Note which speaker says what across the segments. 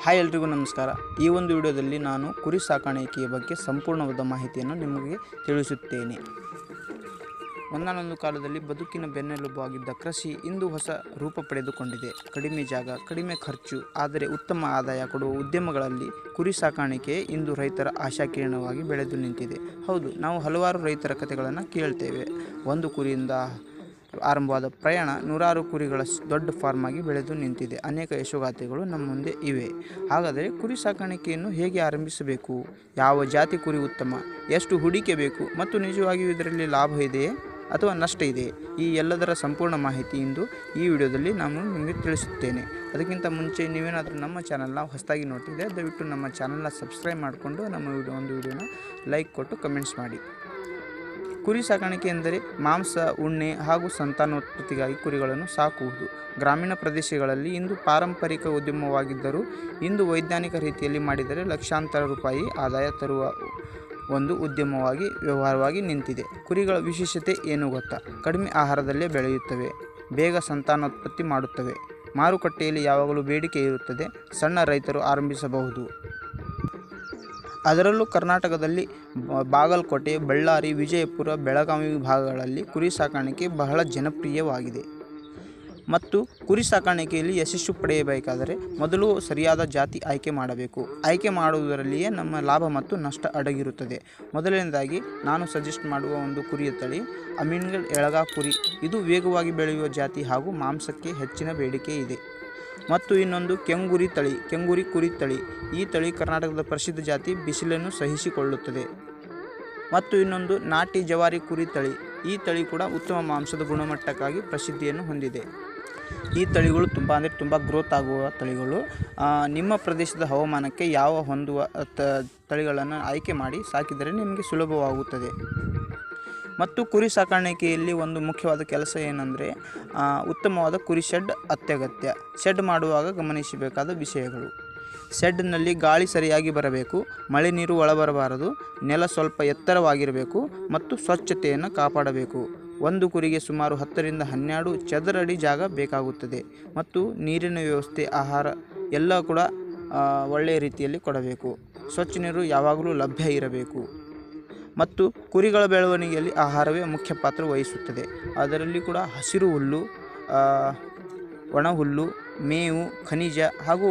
Speaker 1: Hi ಎಲ್ರಿಗೂ ನಮಸ್ಕಾರ. ಈ ಒಂದು ವಿಡಿಯೋದಲ್ಲಿ ನಾನು ಕುರಿ ಸಾಕಾಣಿಕೆಯ ಬಗ್ಗೆ ಸಂಪೂರ್ಣವಾದ ಮಾಹಿತಿಯನ್ನು ನಿಮಗೆ ತಿಳಿಸುತ್ತೇನೆ. ಒಂದಾನೊಂದು ಕಾಲದಲ್ಲಿ ಬದುಕಿನ ಬೆನ್ನೆಲುಬು ಆಗಿದ್ದ ಕೃಷಿ ಇಂದು ಹೊಸ ರೂಪ ಪಡೆದುಕೊಂಡಿದೆ. ಕಡಿಮೆ ಜಾಗ, ಕಡಿಮೆ ಖರ್ಚು, ಆದರೆ ಉತ್ತಮ ಆದಾಯ ಕೊಡುವ ಉದ್ಯಮಗಳಲ್ಲಿ ಕುರಿ ಸಾಕಾಣಿಕೆ ಇಂದು ರೈತರ ಆಶಾಕಿರಣವಾಗಿ ಬೆಳೆದು ನಿಂತಿದೆ. ಹೌದು, ನಾವು ಹಲವಾರು ರೈತರ ಕಥೆಗಳನ್ನು ಕೇಳ್ತೇವೆ. ಒಂದು ಕುರಿಯಿಂದ ಆರಂಭವಾದ ಪ್ರಯಾಣ ನೂರಾರು ಕುರಿಗಳ ದೊಡ್ಡ ಫಾರ್ಮ್ ಆಗಿ ಬೆಳೆದು ನಿಂತಿದೆ. ಅನೇಕ ಯಶೋಗಾಥೆಗಳು ನಮ್ಮ ಮುಂದೆ ಇವೆ. ಹಾಗಾದರೆ ಕುರಿ ಸಾಕಾಣಿಕೆಯನ್ನು ಹೇಗೆ ಆರಂಭಿಸಬೇಕು, ಯಾವ ಜಾತಿ ಕುರಿ ಉತ್ತಮ, ಎಷ್ಟು ಹೂಡಿಕೆ ಬೇಕು ಮತ್ತು ನಿಜವಾಗಿಯೂ ಇದರಲ್ಲಿ ಲಾಭ ಇದೆಯೇ ಅಥವಾ ನಷ್ಟ ಇದೆಯೇ, ಈ ಎಲ್ಲದರ ಸಂಪೂರ್ಣ ಮಾಹಿತಿ ಇಂದು ಈ ವಿಡಿಯೋದಲ್ಲಿ ನಾನು ನಿಮಗೆ ತಿಳಿಸುತ್ತೇನೆ. ಅದಕ್ಕಿಂತ ಮುಂಚೆ ನೀವೇನಾದರೂ ನಮ್ಮ ಚಾನಲ್ನ ಹೊಸದಾಗಿ ನೋಡ್ತಿದ್ದರೆ ದಯವಿಟ್ಟು ನಮ್ಮ ಚಾನಲ್ನ ಸಬ್ಸ್ಕ್ರೈಬ್ ಮಾಡಿಕೊಂಡು ನಮ್ಮ ವಿಡಿಯೋನ ಲೈಕ್ ಕೊಟ್ಟು ಕಮೆಂಟ್ಸ್ ಮಾಡಿ. ಕುರಿ ಸಾಕಾಣಿಕೆ ಎಂದರೆ ಮಾಂಸ, ಉಣ್ಣೆ ಹಾಗೂ ಸಂತಾನೋತ್ಪತ್ತಿಗಾಗಿ ಕುರಿಗಳನ್ನು ಸಾಕುವುದು. ಗ್ರಾಮೀಣ ಪ್ರದೇಶಗಳಲ್ಲಿ ಇಂದು ಪಾರಂಪರಿಕ ಉದ್ಯಮವಾಗಿದ್ದರೂ ಇಂದು ವೈಜ್ಞಾನಿಕ ರೀತಿಯಲ್ಲಿ ಮಾಡಿದರೆ ಲಕ್ಷಾಂತರ ರೂಪಾಯಿ ಆದಾಯ ತರುವ ಒಂದು ವ್ಯವಹಾರವಾಗಿ ನಿಂತಿದೆ. ಕುರಿಗಳ ವಿಶೇಷತೆ ಏನು ಗೊತ್ತಾ? ಕಡಿಮೆ ಆಹಾರದಲ್ಲೇ ಬೆಳೆಯುತ್ತವೆ, ಬೇಗ ಸಂತಾನೋತ್ಪತ್ತಿ ಮಾಡುತ್ತವೆ, ಮಾರುಕಟ್ಟೆಯಲ್ಲಿ ಯಾವಾಗಲೂ ಬೇಡಿಕೆ ಇರುತ್ತದೆ, ಸಣ್ಣ ರೈತರು ಆರಂಭಿಸಬಹುದು. ಅದರಲ್ಲೂ ಕರ್ನಾಟಕದಲ್ಲಿ ಬಾಗಲಕೋಟೆ, ಬಳ್ಳಾರಿ, ವಿಜಯಪುರ, ಬೆಳಗಾವಿ ಭಾಗಗಳಲ್ಲಿ ಕುರಿ ಸಾಕಾಣಿಕೆ ಬಹಳ ಜನಪ್ರಿಯವಾಗಿದೆ. ಮತ್ತು ಕುರಿ ಸಾಕಾಣಿಕೆಯಲ್ಲಿ ಯಶಸ್ಸು ಪಡೆಯಬೇಕಾದರೆ ಮೊದಲು ಸರಿಯಾದ ಜಾತಿ ಆಯ್ಕೆ ಮಾಡಬೇಕು. ಆಯ್ಕೆ ಮಾಡುವುದರಲ್ಲಿಯೇ ನಮ್ಮ ಲಾಭ ಮತ್ತು ನಷ್ಟ ಅಡಗಿರುತ್ತದೆ. ಮೊದಲನೇದಾಗಿ ನಾನು ಸಜೆಸ್ಟ್ ಮಾಡುವ ಒಂದು ಕುರಿಯ ತಳಿ ಅಮೀನ್ಗಢ್ ಎಳಗಾ ಕುರಿ. ಇದು ವೇಗವಾಗಿ ಬೆಳೆಯುವ ಜಾತಿ ಹಾಗೂ ಮಾಂಸಕ್ಕೆ ಹೆಚ್ಚಿನ ಬೇಡಿಕೆ ಇದೆ. ಮತ್ತು ಇನ್ನೊಂದು ಕೆಂಗುರಿ ಕುರಿ ತಳಿ. ಈ ತಳಿ ಕರ್ನಾಟಕದ ಪ್ರಸಿದ್ಧ ಜಾತಿ, ಬಿಸಿಲನ್ನು ಸಹಿಸಿಕೊಳ್ಳುತ್ತದೆ. ಮತ್ತು ಇನ್ನೊಂದು ನಾಟಿ ಜವಾರಿ ಕುರಿ ತಳಿ. ಈ ತಳಿ ಕೂಡ ಉತ್ತಮ ಮಾಂಸದ ಗುಣಮಟ್ಟಕ್ಕಾಗಿ ಪ್ರಸಿದ್ಧಿಯನ್ನು ಹೊಂದಿದೆ. ಈ ತಳಿಗಳು ತುಂಬ ಗ್ರೋತ್ ಆಗುವ ತಳಿಗಳು. ನಿಮ್ಮ ಪ್ರದೇಶದ ಹವಾಮಾನಕ್ಕೆ ಹೊಂದುವ ತಳಿಗಳನ್ನು ಆಯ್ಕೆ ಮಾಡಿ ಸಾಕಿದರೆ ನಿಮಗೆ ಸುಲಭವಾಗುತ್ತದೆ. ಮತ್ತು ಕುರಿ ಸಾಕಾಣಿಕೆಯಲ್ಲಿ ಒಂದು ಮುಖ್ಯವಾದ ಕೆಲಸ ಏನಂದರೆ ಉತ್ತಮವಾದ ಕುರಿ ಶೆಡ್ ಅತ್ಯಗತ್ಯ. ಶೆಡ್ ಮಾಡುವಾಗ ಗಮನಿಸಬೇಕಾದ ವಿಷಯಗಳು: ಶೆಡ್ನಲ್ಲಿ ಗಾಳಿ ಸರಿಯಾಗಿ ಬರಬೇಕು, ಮಳೆ ನೀರು ಒಳಬರಬಾರದು, ನೆಲ ಸ್ವಲ್ಪ ಎತ್ತರವಾಗಿರಬೇಕು ಮತ್ತು ಸ್ವಚ್ಛತೆಯನ್ನು ಕಾಪಾಡಬೇಕು. ಒಂದು ಕುರಿಗೆ ಸುಮಾರು 10 ರಿಂದ 12 ಚದರ ಅಡಿ ಜಾಗ ಬೇಕಾಗುತ್ತದೆ. ಮತ್ತು ನೀರಿನ ವ್ಯವಸ್ಥೆ, ಆಹಾರ ಎಲ್ಲ ಕೂಡ ಒಳ್ಳೆಯ ರೀತಿಯಲ್ಲಿ ಕೊಡಬೇಕು. ಸ್ವಚ್ಛ ನೀರು ಯಾವಾಗಲೂ ಲಭ್ಯ ಇರಬೇಕು. ಮತ್ತು ಕುರಿಗಳ ಬೆಳವಣಿಗೆಯಲ್ಲಿ ಆಹಾರವೇ ಮುಖ್ಯ ಪಾತ್ರ ವಹಿಸುತ್ತದೆ. ಅದರಲ್ಲಿ ಕೂಡ ಹಸಿರು ಹುಲ್ಲು, ಒಣ ಹುಲ್ಲು, ಮೇವು, ಖನಿಜ ಹಾಗೂ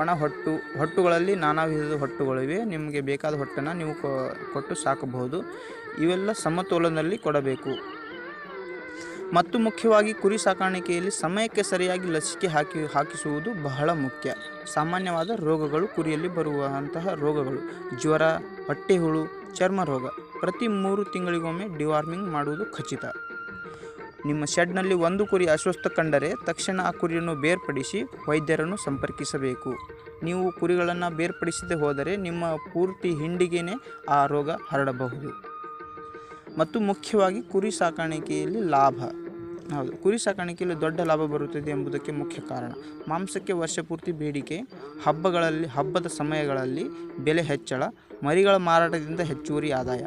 Speaker 1: ಒಣ ಹೊಟ್ಟುಗಳಲ್ಲಿ ನಾನಾ ವಿಧದ ಹೊಟ್ಟುಗಳಿವೆ. ನಿಮಗೆ ಬೇಕಾದ ಹೊಟ್ಟನ್ನು ನೀವು ಕೊಟ್ಟು ಸಾಕಬಹುದು. ಇವೆಲ್ಲ ಸಮತೋಲನದಲ್ಲಿ ಕೊಡಬೇಕು. ಮತ್ತು ಮುಖ್ಯವಾಗಿ ಕುರಿ ಸಾಕಾಣಿಕೆಯಲ್ಲಿ ಸಮಯಕ್ಕೆ ಸರಿಯಾಗಿ ಲಸಿಕೆ ಹಾಕಿಸುವುದು ಬಹಳ ಮುಖ್ಯ. ಸಾಮಾನ್ಯವಾದ ರೋಗಗಳು, ಕುರಿಯಲ್ಲಿ ಬರುವಂತಹ ರೋಗಗಳು: ಜ್ವರ, ಹೊಟ್ಟೆಹುಳು, ಚರ್ಮ ರೋಗ. ಪ್ರತಿ 3 ತಿಂಗಳಿಗೊಮ್ಮೆ ಡಿವಾರ್ಮಿಂಗ್ ಮಾಡುವುದು ಖಚಿತ. ನಿಮ್ಮ ಶೆಡ್ನಲ್ಲಿ ಒಂದು ಕುರಿ ಅಸ್ವಸ್ಥ ಕಂಡರೆ ತಕ್ಷಣ ಆ ಕುರಿಯನ್ನು ಬೇರ್ಪಡಿಸಿ ವೈದ್ಯರನ್ನು ಸಂಪರ್ಕಿಸಬೇಕು. ನೀವು ಕುರಿಗಳನ್ನು ಬೇರ್ಪಡಿಸದೆ ಹೋದರೆ ನಿಮ್ಮ ಪೂರ್ತಿ ಹಿಂಡಿಗೆನೇ ಆ ರೋಗ ಹರಡಬಹುದು. ಮತ್ತು ಮುಖ್ಯವಾಗಿ ಕುರಿ ಸಾಕಾಣಿಕೆಯಲ್ಲಿ ಲಾಭ. ಹೌದು, ಕುರಿ ಸಾಕಾಣಿಕೆಯಲ್ಲಿ ದೊಡ್ಡ ಲಾಭ ಬರುತ್ತದೆ ಎಂಬುದಕ್ಕೆ ಮುಖ್ಯ ಕಾರಣ ಮಾಂಸಕ್ಕೆ ವರ್ಷಪೂರ್ತಿ ಬೇಡಿಕೆ, ಹಬ್ಬದ ಸಮಯಗಳಲ್ಲಿ ಬೆಲೆ ಹೆಚ್ಚಳ, ಮರಿಗಳ ಮಾರಾಟದಿಂದ ಹೆಚ್ಚುವರಿ ಆದಾಯ.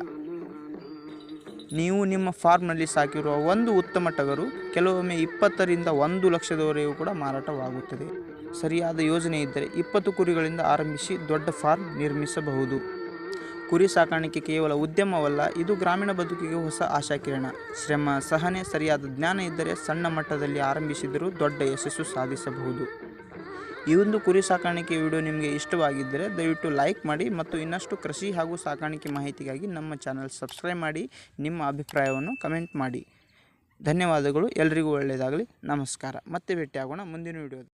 Speaker 1: ನೀವು ನಿಮ್ಮ ಫಾರ್ಮ್ನಲ್ಲಿ ಸಾಕಿರುವ ಒಂದು ಉತ್ತಮ ಟಗರು ಕೆಲವೊಮ್ಮೆ 20 ರಿಂದ 1 ಲಕ್ಷದವರೆಗೂ ಕೂಡ ಮಾರಾಟವಾಗುತ್ತದೆ. ಸರಿಯಾದ ಯೋಜನೆ ಇದ್ದರೆ 20 ಕುರಿಗಳಿಂದ ಆರಂಭಿಸಿ ದೊಡ್ಡ ಫಾರ್ಮ್ ನಿರ್ಮಿಸಬಹುದು. ಕುರಿ ಸಾಕಾಣಿಕೆ ಕೇವಲ ಉದ್ಯಮವಲ್ಲ, ಇದು ಗ್ರಾಮೀಣ ಬದುಕಿಗೆ ಹೊಸ ಆಶಾಕಿರಣ. ಶ್ರಮ, ಸಹನೆ, ಸರಿಯಾದ ಜ್ಞಾನ ಇದ್ದರೆ ಸಣ್ಣ ಮಟ್ಟದಲ್ಲಿ ಆರಂಭಿಸಿದರೂ ದೊಡ್ಡ ಯಶಸ್ಸು ಸಾಧಿಸಬಹುದು. ಈ ಒಂದು ಕುರಿ ಸಾಕಾಣಿಕೆ ವಿಡಿಯೋ ನಿಮಗೆ ಇಷ್ಟವಾಗಿದ್ದರೆ ದಯವಿಟ್ಟು ಲೈಕ್ ಮಾಡಿ ಮತ್ತು ಇನ್ನಷ್ಟು ಕೃಷಿ ಹಾಗೂ ಸಾಕಾಣಿಕೆ ಮಾಹಿತಿಗಾಗಿ ನಮ್ಮ ಚಾನಲ್ ಸಬ್ಸ್ಕ್ರೈಬ್ ಮಾಡಿ. ನಿಮ್ಮ ಅಭಿಪ್ರಾಯವನ್ನು ಕಮೆಂಟ್ ಮಾಡಿ. ಧನ್ಯವಾದಗಳು. ಎಲ್ರಿಗೂ ಒಳ್ಳೆಯದಾಗಲಿ. ನಮಸ್ಕಾರ. ಮತ್ತೆ ಭೇಟಿಯಾಗೋಣ ಮುಂದಿನ ವಿಡಿಯೋದಲ್ಲಿ.